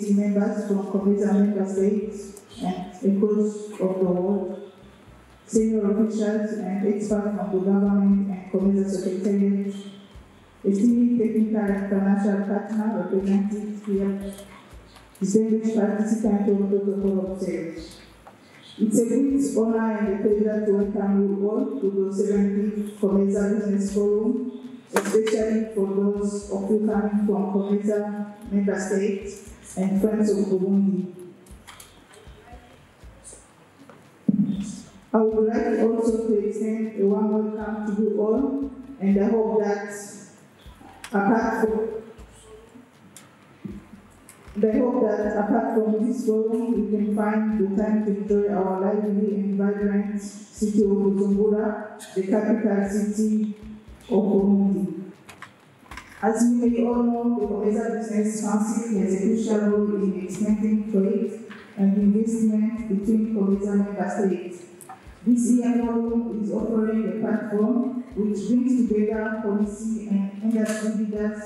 committee members from COMESA member states and across of the world, senior officials and experts from the government and COMESA secretariat, esteemed technical and financial partner represented here, distinguished participants of the protocol of sales. It's a great honor and a pleasure to welcome you all to the 17th COMESA Business Forum, especially for those of you coming from COMESA member states and friends of Burundi. I would like also to extend a warm welcome to you all, and I hope that apart from this forum, we can find the time to enjoy our lively and vibrant city of Bujumbura, the capital city of Burundi. As you may all know, the COMESA Business Council has a crucial role in expanding trade and investment between COMESA member states. This year forum is offering a platform which brings together policy and industry leaders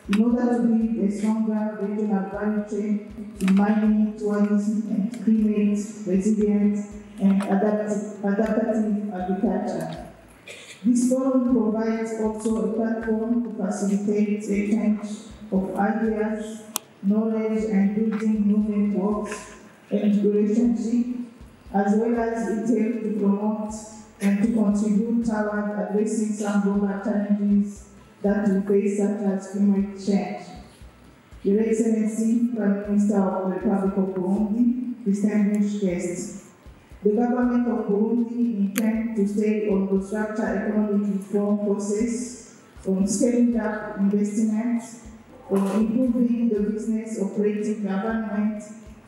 in order to build a stronger regional value chain in mining, tourism, and climate resilient and adaptive agriculture. This forum provides also a platform to facilitate exchange of ideas, knowledge, and building new networks and relationships, as well as it helps to promote and to contribute toward addressing some global challenges that we face, such as climate change. Your Excellency, Prime Minister of the Republic of Burundi, distinguished guests, the government of Burundi intends to stay on the structured economic reform process, on scaling up investments, on improving the business operating government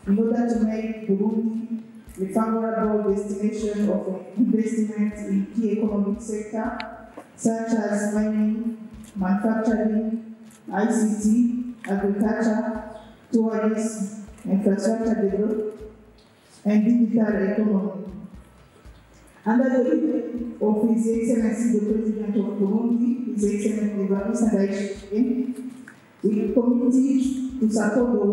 in order to make Burundi a favorable destination of investment in key economic sectors such as mining, manufacturing, ICT, agriculture, tourism, infrastructure development, and digital economy. Under the leadership of His Excellency the President of Burundi, His Excellency Evariste Ndayishimiye, we are committed to support the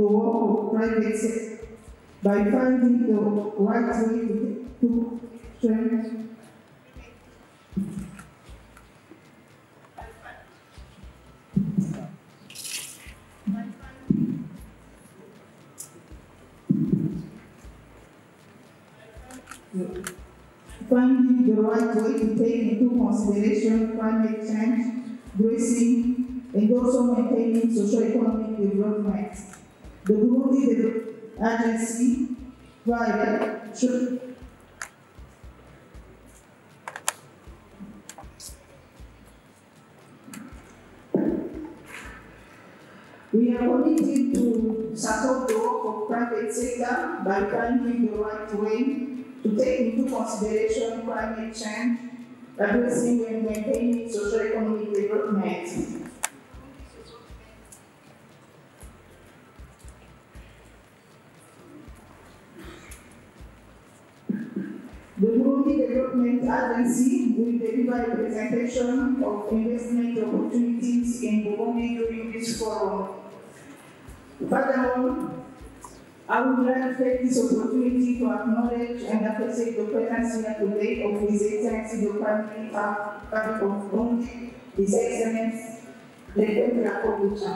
work of private sector by finding the right way to strengthen finding the right way to take into consideration climate change, dressing, and also maintaining socio-economic development. The Burundi Agency we are committed to support the work of private sector by finding the right way to take into consideration climate change, addressing and maintaining socio-economic development. The Burundi Development Agency will deliver a presentation of investment opportunities in Burundi during this forum. Furthermore, I would like to take this opportunity to acknowledge and appreciate the presence here today of His Excellency the Prime Minister of Burundi, His Excellency Leon Yakobucha.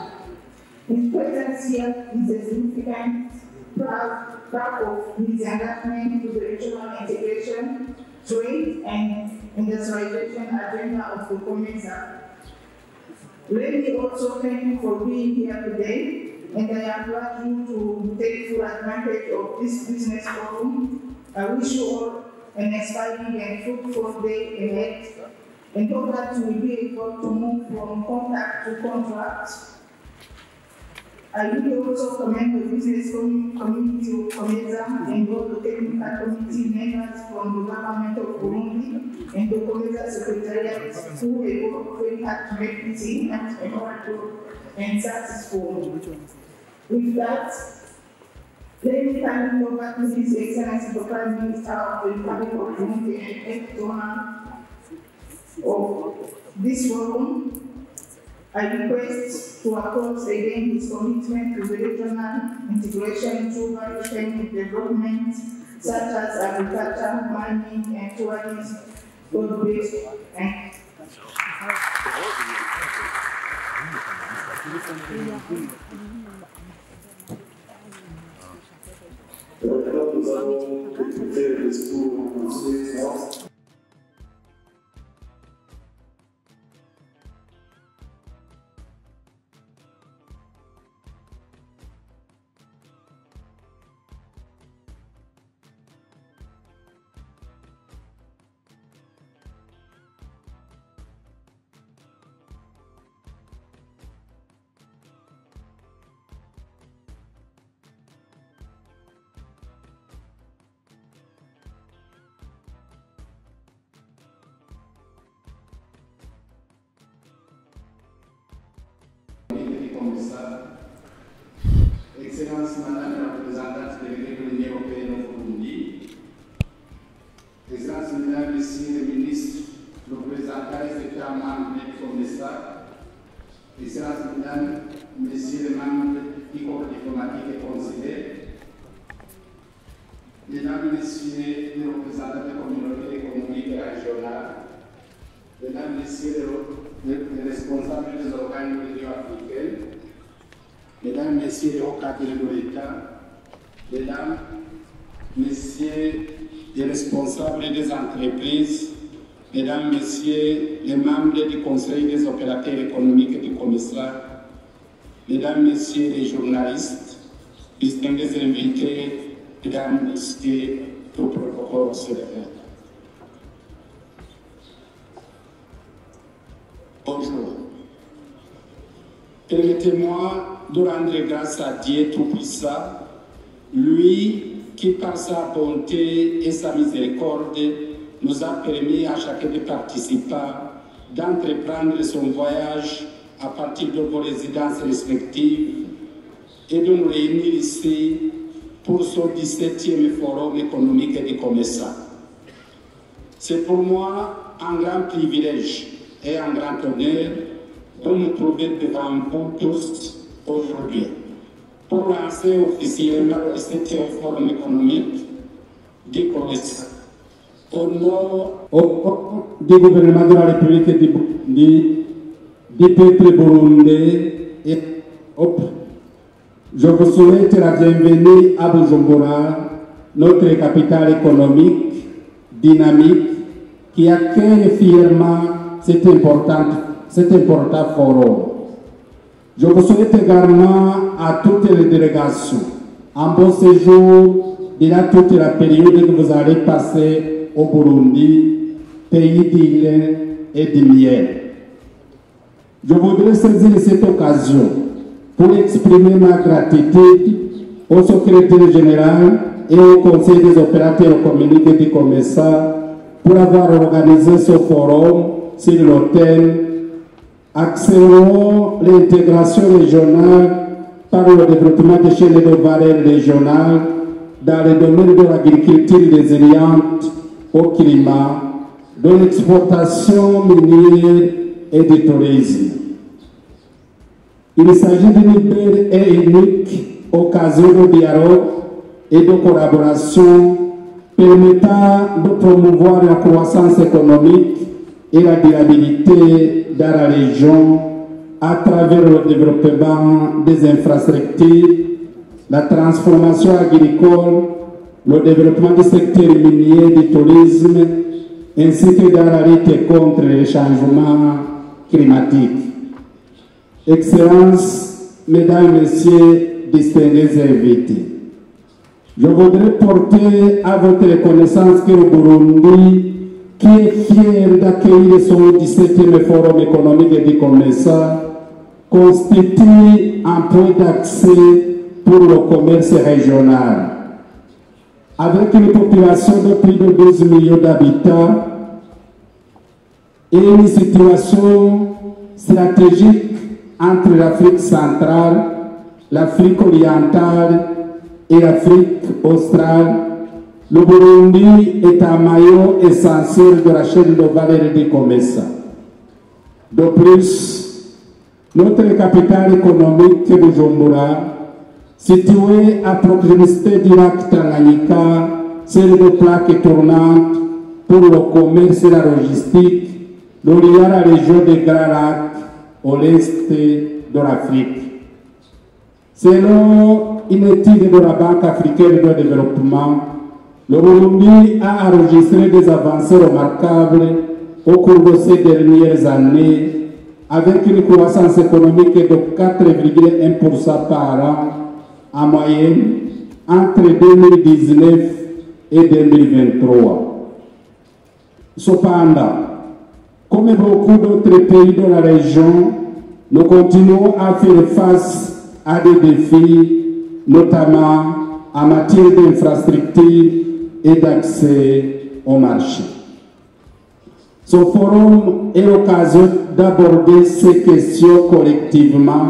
His presence here is a significant part of his engagement to the regional integration, trade, and industrialization agenda of the COMESA. Let me also thank you for being here today, and I invite you to take full advantage of this business forum. I wish you all an inspiring and fruitful day ahead, and hope that you will be able to move from contract to contract. I will also commend the business community of COMESA and all the technical committee members from the government of Burundi and the COMESA secretariat who have worked very hard to make this event memorable and successful. With that, let me hand it over to His Excellency the Prime Minister of the Republic of Burundi and head donor of this forum, I request to oppose again his commitment to the regional integration through value chain development, such as agriculture, mining, and tourism, food-based, and nous allons écouter le discours de Monsieur Excellence. Excellence Madame la représentante déléguée de l'Union européenne au Burundi, Excellence Mesdames, Messieurs les ministres, le représentant des États membres du commissaire, Excellence Mesdames, Messieurs les membres du corps diplomatique et consulaire, Mesdames, Messieurs les représentants des communautés économiques et régionales, Mesdames, Messieurs les responsables des organes de l'Union africaine, Mesdames, Messieurs les hauts cadres de l'État, Mesdames, Messieurs les responsables des entreprises, Mesdames, Messieurs les membres du Conseil des opérateurs économiques et du commissariat, Mesdames, Messieurs les journalistes, distingués invités, Mesdames, Messieurs, tout protocole célèbre. Bonjour. Permettez-moi de rendre grâce à Dieu Tout-Puissant, lui qui par sa bonté et sa miséricorde nous a permis à chacun des participants d'entreprendre son voyage à partir de vos résidences respectives et de nous réunir ici pour ce 17e Forum économique et du commerçant. C'est pour moi un grand privilège et un grand honneur de nous trouver devant vous tous aujourd'hui pour lancer officiellement le 17e Forum économique du commerçant. Au nom du gouvernement de la République du peuple burundais, je vous souhaite la bienvenue à Bujumbura, notre capitale économique, dynamique, qui accueille fièrement cet important forum. Je vous souhaite également à toutes les délégations un bon séjour durant toute la période que vous allez passer au Burundi, pays d'îles et de miel. Je voudrais saisir cette occasion pour exprimer ma gratitude au secrétaire général et au Conseil des opérateurs économiques et du commerçant pour avoir organisé ce forum sur le thème « Accélérons l'intégration régionale par le développement des chaînes de valeur régionales dans le domaine de l'agriculture résiliente au climat, de l'exportation minière et du tourisme. » Il s'agit d'une belle et unique occasion de dialogue et de collaboration permettant de promouvoir la croissance économique et la durabilité dans la région à travers le développement des infrastructures, la transformation agricole, le développement du secteur minier et du tourisme, ainsi que dans la lutte contre les changements climatiques. Excellences, Mesdames et Messieurs, distingués invités, je voudrais porter à votre connaissance que le Burundi, qui est fier d'accueillir son 17e Forum économique et du commerçant, constitue un point d'accès pour le commerce régional. Avec une population de plus de 12 millions d'habitants et une situation stratégique entre l'Afrique centrale, l'Afrique orientale et l'Afrique australe, le Burundi est un maillon essentiel de la chaîne de valeur du commerce. De plus, Notre capitale économique de Bujumbura, située à proximité du lac Tanganyika, sert de plaque tournante pour le commerce et la logistique, reliant la région de Grand Lac au l'est de l'Afrique. Selon une étude de la Banque africaine de développement, le Burundi a enregistré des avancées remarquables au cours de ces dernières années, avec une croissance économique de 4,1% par an en moyenne entre 2019 et 2023. Cependant, comme beaucoup d'autres pays de la région, nous continuons à faire face à des défis, notamment en matière d'infrastructures et d'accès au marché. Ce forum est l'occasion d'aborder ces questions collectivement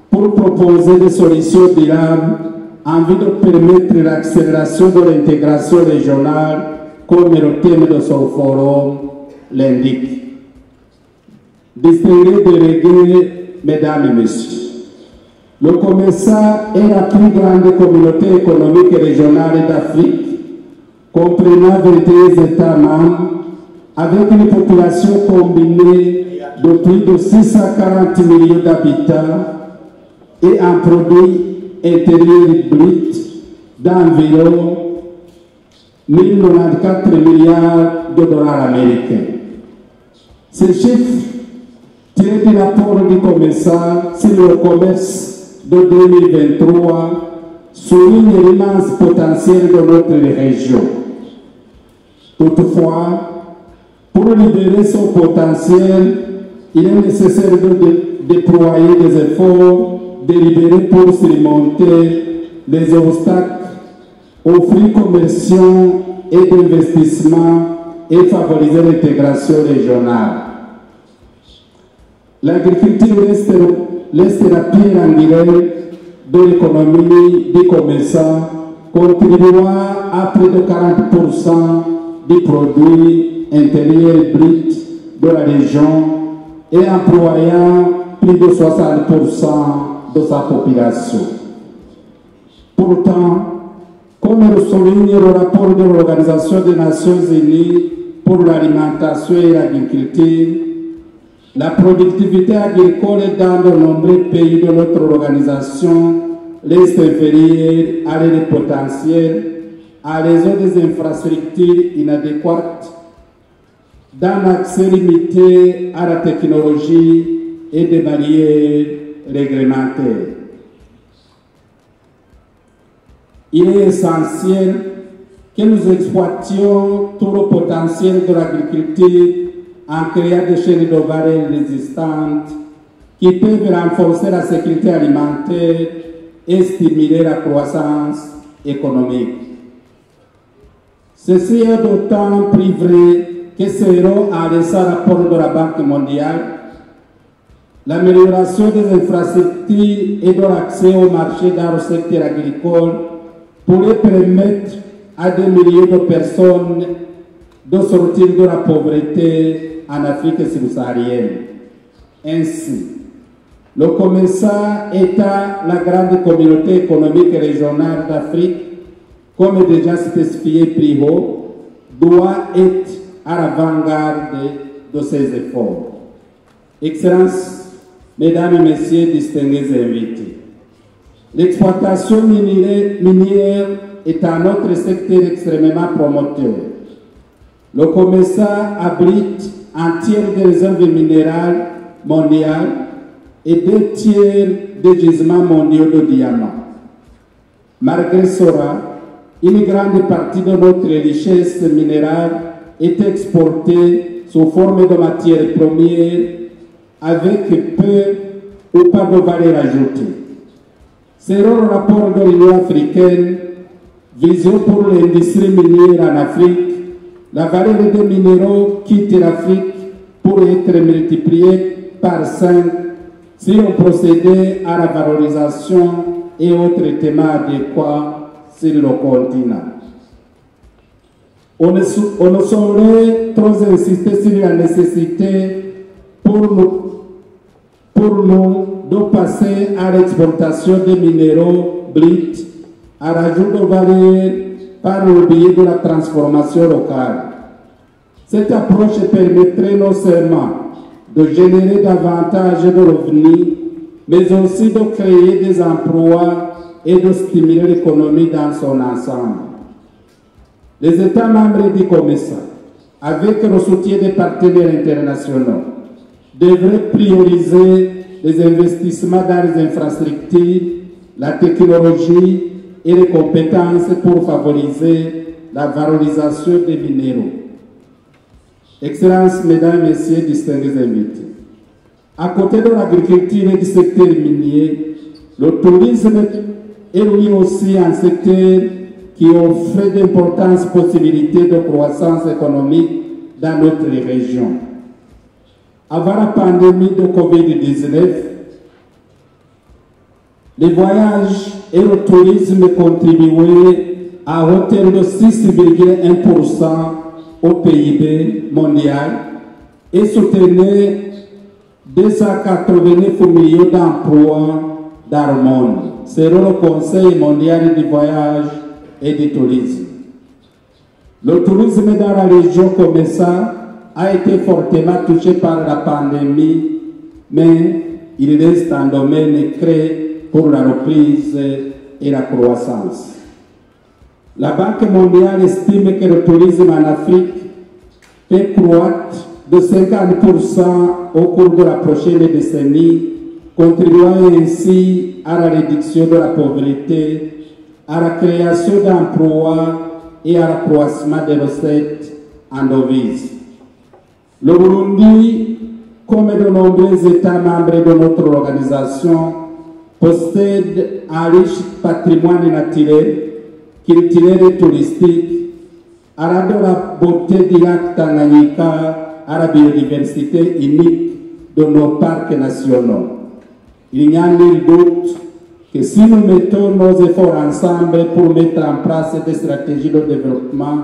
pour proposer des solutions durables en vue de permettre l'accélération de l'intégration régionale, comme le thème de ce forum l'indique. Distingués délégués, mesdames et messieurs, le COMESA est la plus grande communauté économique régionale d'Afrique, comprenant 21 États membres, avec une population combinée de plus de 640 millions d'habitants et un produit intérieur brut d'environ 1094 milliards de dollars américains. Ces chiffres, tirés du rapport du COMESA sur le commerce de 2023, soulignent l'immense potentiel de notre région. Toutefois, pour libérer son potentiel, il est nécessaire de déployer des efforts délibérés pour surmonter les obstacles aux flux commerciaux et d'investissement et favoriser l'intégration régionale. L'agriculture reste la pierre angulaire de l'économie du COMESA, contribuant à plus de 40% du produit intérieur brut de la région et employant plus de 60% de sa population. Pourtant, comme le souligne le rapport de l'Organisation des Nations Unies pour l'alimentation et l'agriculture, la productivité agricole dans de nombreux pays de notre organisation reste inférieure à leur potentiel à raison des infrastructures inadéquates, d'un accès limité à la technologie et des barrières réglementaires. Il est essentiel que nous exploitions tout le potentiel de l'agriculture en créant des chaînes de valeur résistantes qui peuvent renforcer la sécurité alimentaire et stimuler la croissance économique. Ceci est d'autant plus vrai que selon un récent rapport de la Banque mondiale, l'amélioration des infrastructures et de l'accès au marché dans le secteur agricole pourrait permettre à des milliers de personnes de sortir de la pauvreté en Afrique subsaharienne. Ainsi, le COMESA étant la grande communauté économique régionale d'Afrique, comme déjà spécifié plus haut, doit être à l'avant-garde de ces efforts. Excellences, mesdames et messieurs distingués invités, l'exploitation minière est un autre secteur extrêmement promoteur. Le COMESA abrite un tiers des réserves minérales mondiales et 2 tiers des gisements mondiaux de diamants. Malgré cela, une grande partie de notre richesse minérale est exportée sous forme de matières premières avec peu ou pas de valeur ajoutée. Selon le rapport de l'Union africaine, Vision pour l'industrie minière en Afrique, la valeur des minéraux quitte l'Afrique pour être multipliée par 5 si on procédait à la valorisation et aux traitements adéquats sur le continent. On ne saurait trop insister sur la nécessité pour pour nous de passer à l'exportation des minéraux bruts à rajout de valeur par le biais de la transformation locale. Cette approche permettrait non seulement de générer davantage de revenus, mais aussi de créer des emplois et de stimuler l'économie dans son ensemble. Les États membres du COMESA, avec le soutien des partenaires internationaux, devraient prioriser les investissements dans les infrastructures, la technologie et les compétences pour favoriser la valorisation des minéraux. Excellences, Mesdames et Messieurs, distingués invités, à côté de l'agriculture et du secteur minier, le tourisme est lui aussi un secteur qui offre d'importantes possibilités de croissance économique dans notre région. Avant la pandémie de Covid-19, les voyages et le tourisme contribuaient à hauteur de 6,1% au PIB mondial et soutenaient 289 millions d'emplois dans le monde, selon le Conseil mondial du voyage et du tourisme. Le tourisme dans la région COMESA a été fortement touché par la pandémie, mais il reste un domaine clé pour la reprise et la croissance. La Banque mondiale estime que le tourisme en Afrique peut croître de 50% au cours de la prochaine décennie, contribuant ainsi à la réduction de la pauvreté, à la création d'emplois et à l'accroissement des recettes en devises. Le Burundi, comme de nombreux États membres de notre organisation, possède un riche patrimoine naturel, culturel et touristique, allant de la beauté du lac Tanganyika à la biodiversité unique de nos parcs nationaux. Il n'y a nul doute que si nous mettons nos efforts ensemble pour mettre en place des stratégies de développement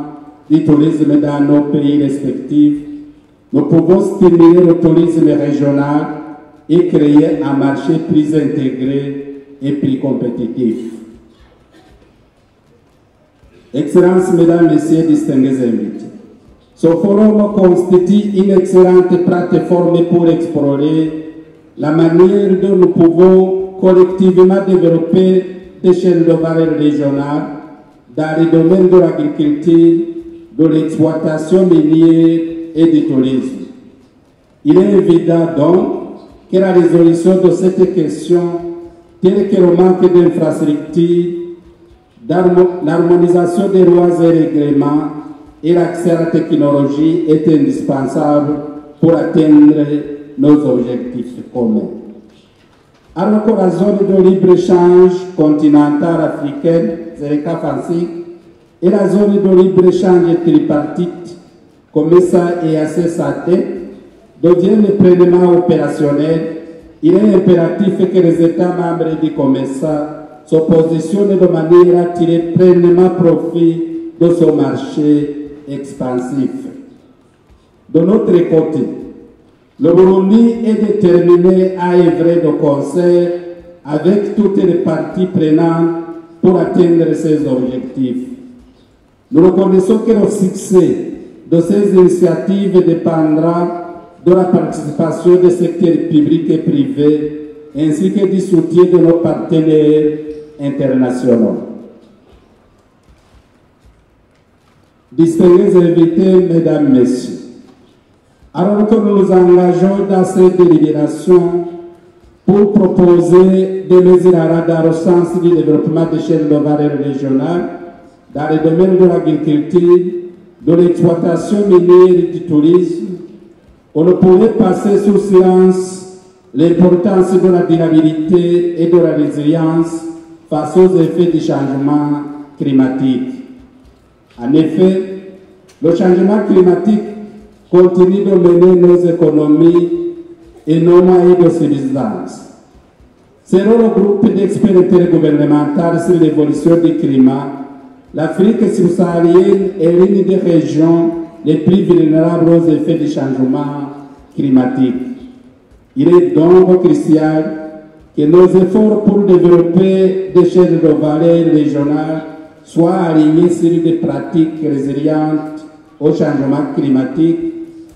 du tourisme dans nos pays respectifs, nous pouvons stimuler le tourisme régional et créer un marché plus intégré et plus compétitif. Excellences, Mesdames, Messieurs, distingués invités, ce forum constitue une excellente plateforme pour explorer la manière dont nous pouvons collectivement développer des chaînes de valeur régionales dans les domaines de l'agriculture, de l'exploitation minière et du tourisme. Il est évident donc que la résolution de cette question, telle que le manque d'infrastructures, l'harmonisation des lois et règlements et l'accès à la technologie est indispensable pour atteindre nos objectifs communs. Alors que la zone de libre-échange continentale africaine, ZECA-FANSIC, et la zone de libre-échange tripartite, COMESA et ACSAT, deviennent pleinement opérationnels, il est impératif que les États membres du COMESA se positionnent de manière à tirer pleinement profit de ce marché expansif. De notre côté, le Burundi est déterminé à œuvrer de concert avec toutes les parties prenantes pour atteindre ses objectifs. Nous reconnaissons que le succès de ces initiatives dépendra de la participation des secteurs publics et privés ainsi que du soutien de nos partenaires internationaux. Distingués invités, Mesdames, Messieurs, alors que nous nous engageons dans cette délibération pour proposer des mesures allant dans le sens du développement des chaînes de valeur régionales dans les domaines de l'agriculture, de l'exploitation minière et du tourisme, on ne pourrait passer sous silence l'importance de la durabilité et de la résilience face aux effets du changement climatique. En effet, le changement climatique continue de mener nos économies et nos moyens de subsistance. Selon le groupe d'experts intergouvernemental sur l'évolution du climat, l'Afrique subsaharienne est l'une des régions les plus vulnérables aux effets du changement climatique. Il est donc crucial que nos efforts pour développer des chaînes de valeur régionales soient alignés sur des pratiques résilientes au changement climatique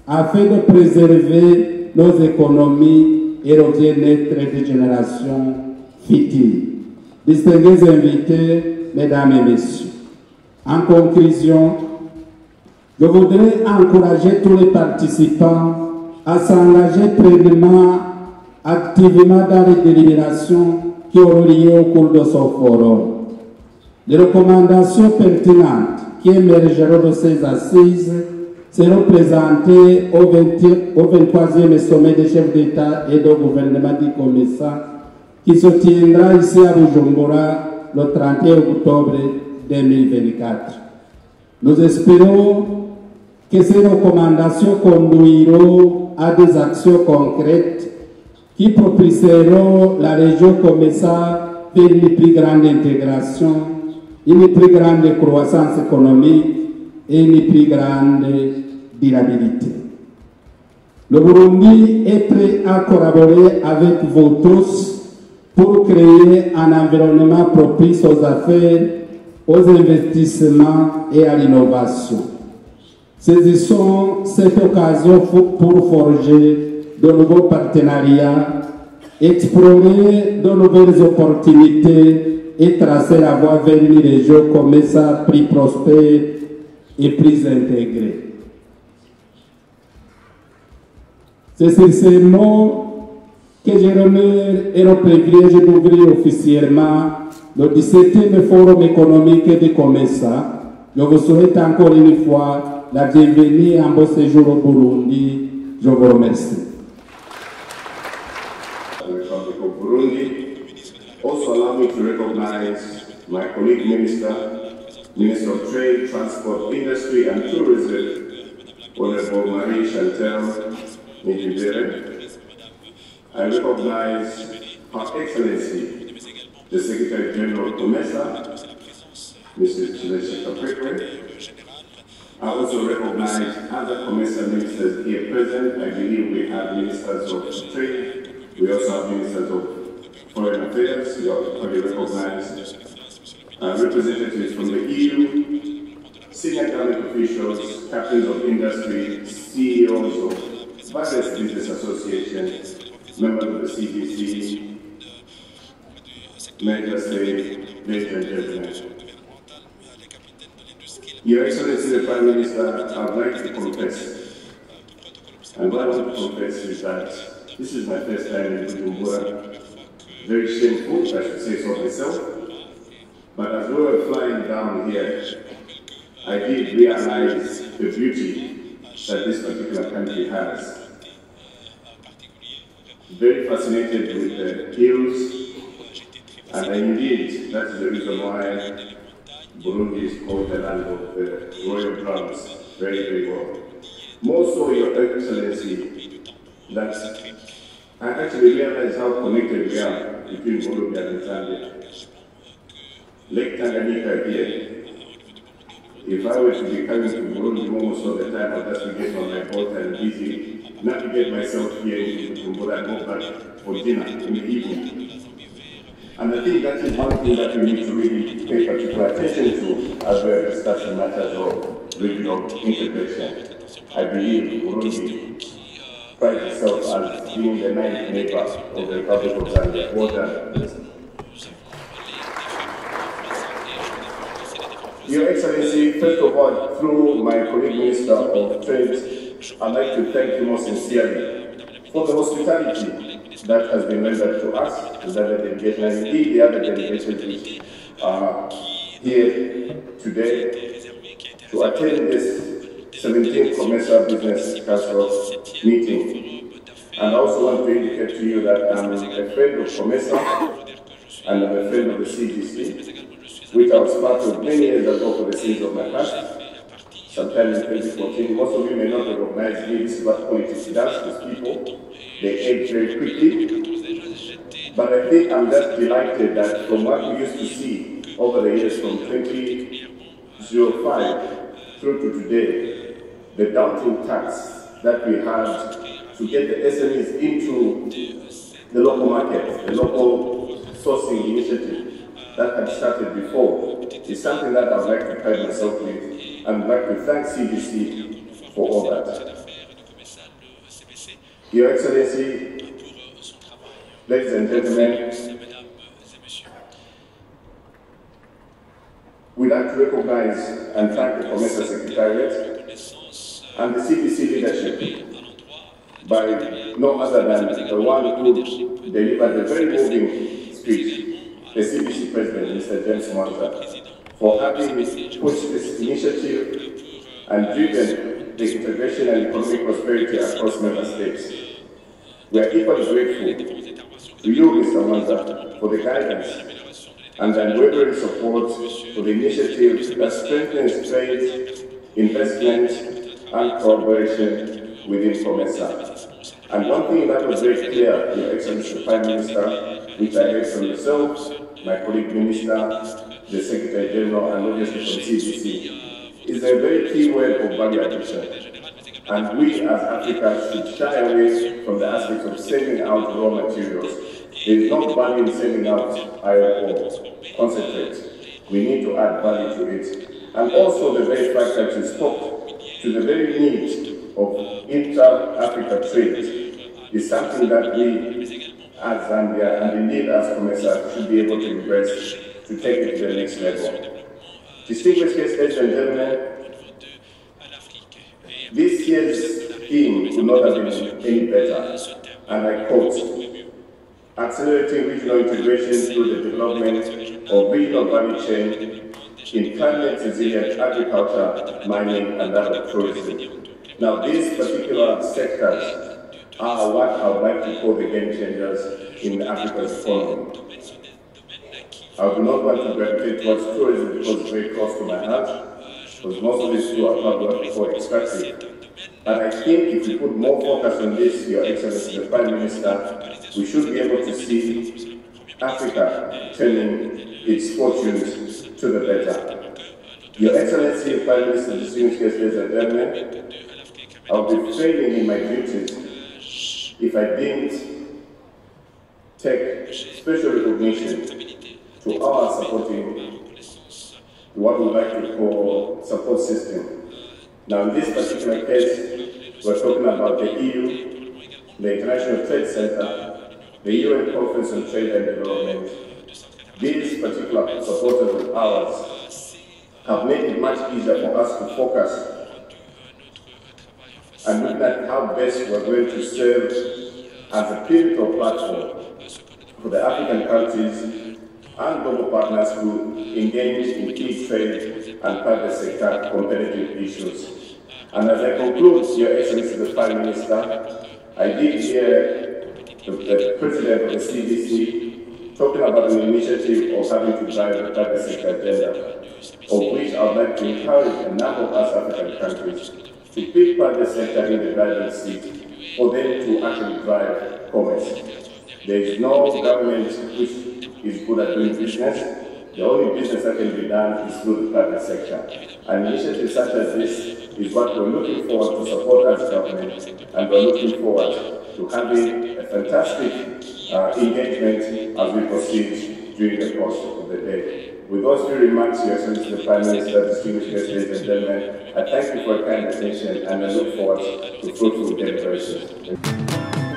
afin de préserver nos économies et le bien-être des générations futures. Distingués invités, mesdames et messieurs, en conclusion, je voudrais encourager tous les participants à s'engager pleinement, activement dans les délibérations qui auront lieu au cours de ce forum. Les recommandations pertinentes qui émergeront de ces assises seront présentées au 23e sommet des chefs d'État et de gouvernement du COMESA qui se tiendra ici à Bujumbura le 31 octobre 2024. Nous espérons que ces recommandations conduiront à des actions concrètes qui propulseront la région COMESA vers une plus grande intégration, une plus grande croissance économique et une plus grande durabilité. Le Burundi est prêt à collaborer avec vous tous pour créer un environnement propice aux affaires, aux investissements et à l'innovation. Saisissons cette occasion pour forger de nouveaux partenariats, explorer de nouvelles opportunités et tracer la voie vers une région COMESA plus prospère et plus intégrée. C'est sur ces mots que j'ai l'honneur et le privilège d'ouvrir officiellement le 17e Forum économique de COMESA. Je vous souhaite encore une fois la bienvenue en beau séjour au Burundi. Je vous remercie. Also allow me to recognize my colleague Minister of Trade, Transport, Industry and Tourism, Honorable Marie Chantal Nijibere. I recognize Her Excellency, the Secretary General of COMESA, Mrs. Chileshika Prikwe. I also recognize other COMESA ministers here present. I believe we have ministers of trade. We also have ministers of foreign affairs. We are probably recognized representatives from the EU, senior government officials, captains of industry, CEOs of various business associations, members of the CDC, Major State, ladies and gentlemen. Your Excellency the Prime Minister, I would like to confess. And what I want to confess is that this is my first time in Bujumbura. Very shameful, I should say so myself. But as we were flying down here, I did realize the beauty that this particular country has. Very fascinated with the hills, and indeed, that is the reason why Burundi is called the land of the royal drums very, very well. More so, Your Excellency, that I actually realize how connected we are between Burundi and Zambia. Lake Tanganyika here. If I were to be coming to Burundi almost all the time, I'd just get on my boat and busy, navigate myself here into Bujumbura and go back for dinner in the evening. And I think that is one thing that we need to really pay particular attention to as we're discussing matters of regional integration. I believe Burundi prides itself as being the ninth neighbor of the Republic of Zambia. Well done. Your Excellency, first of all, through my colleague Minister of Trade, I'd like to thank you most sincerely for the hospitality that has been rendered to us, to the delegation, and indeed the other delegations here today to attend this 17th COMESA Business Council meeting. And I also want to indicate to you that I'm a friend of COMESA and I'm a friend of the CDC, which I was part of many years ago for the sins of my past. Sometime in 2014, most of you may not recognize me. This is what politics does to people. They age very quickly. But I think I'm just delighted that from what we used to see over the years from 2005 through to today, the doubting tax that we had to get the SMEs into the local market, the local sourcing initiative that had started before, is something that I would like to pride myself with, and I'd like to thank CDC for all that. Your Excellency, ladies and gentlemen, we'd like to recognize and thank the COMESA Secretariat and the CDC leadership by no other than the one who delivered a very moving speech, the CDC President, Mr. James Mwanza, for having pushed this initiative and driven the integration and economic prosperity across member states. We are equally grateful to you, Mr. Mwanza, for the guidance and unwavering support for the initiative that strengthens trade, investment, and cooperation within COMESA. And one thing that was very clear, Your Excellency the Prime Minister, which I heard from yourself, my colleague Minister, the Secretary General, and obviously from CDC, is a very key word of value addition. And we as Africa should shy away from the aspect of sending out raw materials. There is no value in sending out iron ore, concentrate. We need to add value to it. And also the very fact that you spoke to the very need of intra-Africa trade is something that we as Zambia and indeed as COMESA should be able to embrace to take it to the next level. Distinguished guests, ladies and gentlemen, this year's theme could not have been any better, and I quote, accelerating regional integration through the development of regional value chain in climate resilient agriculture, mining, and other tourism. Now, these particular sectors are what I would like to call the game changers in Africa's economy. I do not want to gravitate towards tourism because it's very close to my heart, because most of these two are probably for extractive. But I think if we put more focus on this, Your Excellency the Prime Minister, we should be able to see Africa turning its fortunes to the better. Your Excellency the Prime Minister, distinguished guests, ladies and gentlemen, I would be failing in my duties if I didn't take special recognition to our supporting what we like to call support system. Now, in this particular case, we're talking about the EU, the International Trade Center, the UN Conference on Trade and Development. These particular supporters of ours have made it much easier for us to focus and look at how best we're going to serve as a pivotal platform for the African countries and global partners who engage in key trade and private sector competitive issues. And as I conclude, Your Excellency the Prime Minister, I did hear the President of the CDC talking about an initiative of having to drive the private sector agenda, of which I would like to encourage a number of us African countries to pick private sector in the driver's seat for them to actually drive commerce. There is no government which is good at doing business. The only business that can be done is through the private sector. And initiatives such as this is what we're looking forward to support as government, and we're looking forward to having a fantastic engagement as we proceed during the course of the day. With those few remarks, Your Excellency the Prime Minister, distinguished guests, ladies and gentlemen, I thank you for your kind attention and I look forward to fruitful deliberations.